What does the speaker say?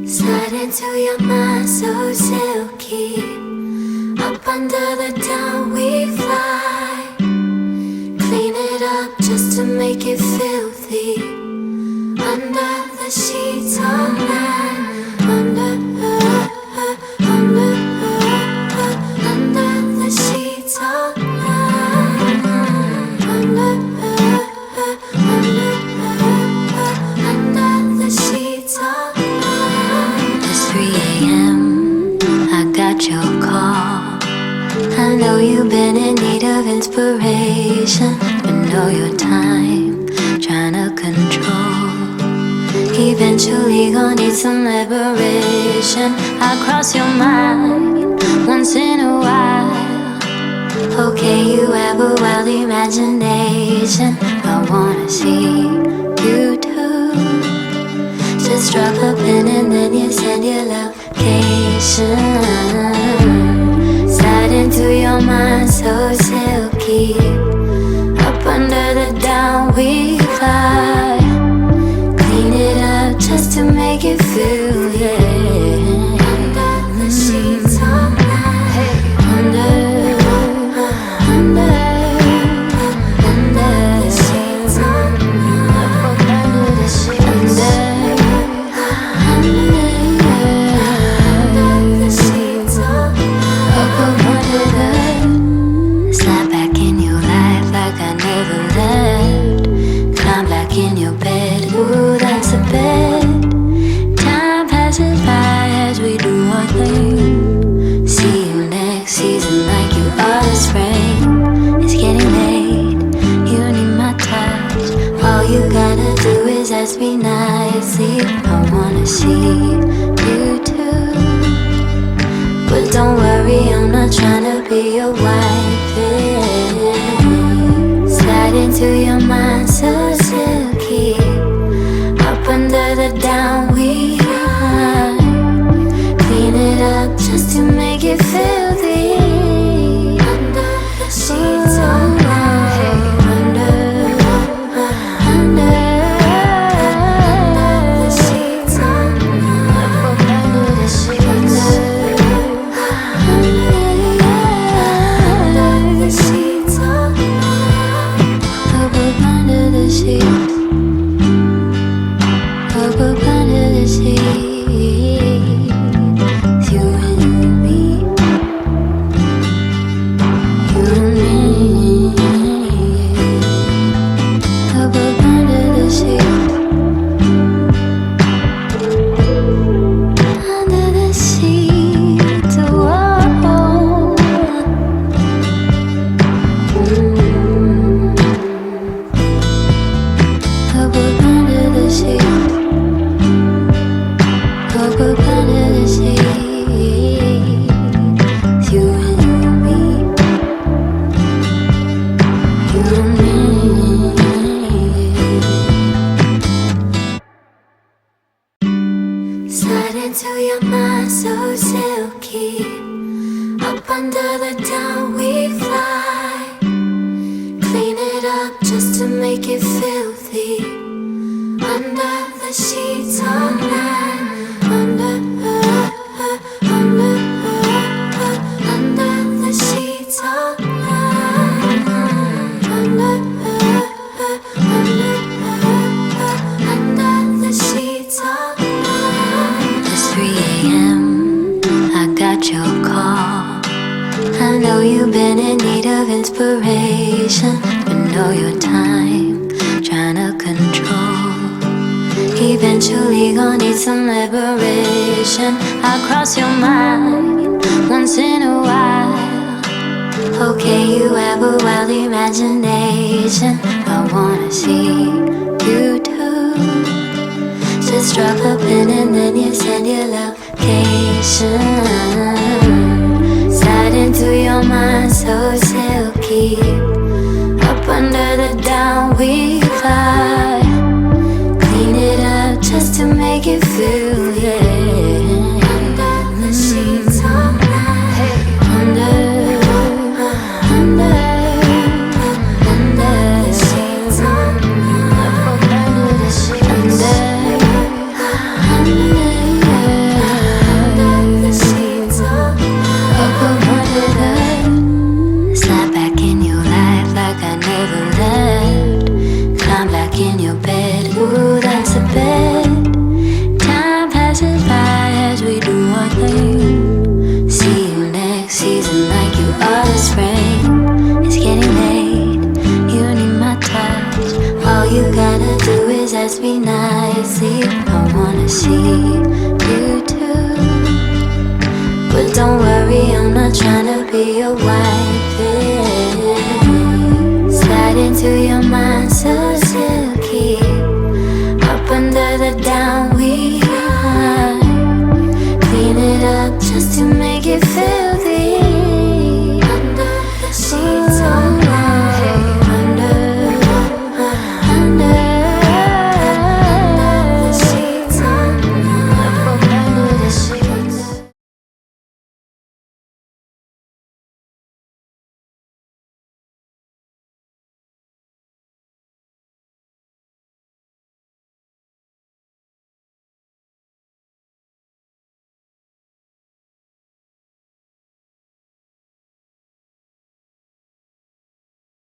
Slide into your mind so silky. Up under the down we fly. Clean it up just to make it filthy. Under the sheets all night. Under the sheets all night. Under the sheets all night. It's 3 a.m. I got your call. I know you've been in need of inspiration, but know your time trying to control. Eventually gonna need some liberation. I cross your mind once in a while. Okay, you have a wild imagination. I wanna see you too. Just drop a pin and then you send your location. Slide into your mind so silky. Up under the down we fly. Clean it up just to make it feel, yeah. Under the sheets all night. Under the sheets all night. Under the sheets. Under the sheets all night. Slide back in your life like I never left. Climb back in your bed, ooh, that's a bed. Time passes by as we do our thing. See you next season like you are the spring. It's getting late, you need my touch. All you gotta do is ask me nicely. I wanna see you too. But don't worry, I'm not tryna be your wife, yeah. Slide into your mind so silky. Up under the down we hide. Clean it up just to make it filthy. Under the sheets all night. Under the sheets all night. Under the sheets. Under the sheets all night. Up under the sheets. Up under the sheets. You and me. You and me. Up under the sheets. Under the sheets. Whoa. Up under the sheets. Up under the sheets. You and me. You and me. Slide into your mind so silky. Up under the down we fly. Clean it up just to make it filthy. Under the sheets all night. Under the sheets all night. Under the sheets all night. It's 3 a.m. I got your call. I know you've been in need of inspiration, but know your time trying to control. Eventually gonna need some liberation. I cross your mind once in a while. Okay, you have a wild imagination. I wanna see you too. Just drop a pin and then you send your location. Slide into your mind so silky. Up under the down we fly. Clean it up just to make it feel, yeah. Under the sheets all night. Under the sheets all night. Under the sheets. Under see you too. But don't worry, I'm not trying to be your wife. Slide into your mind,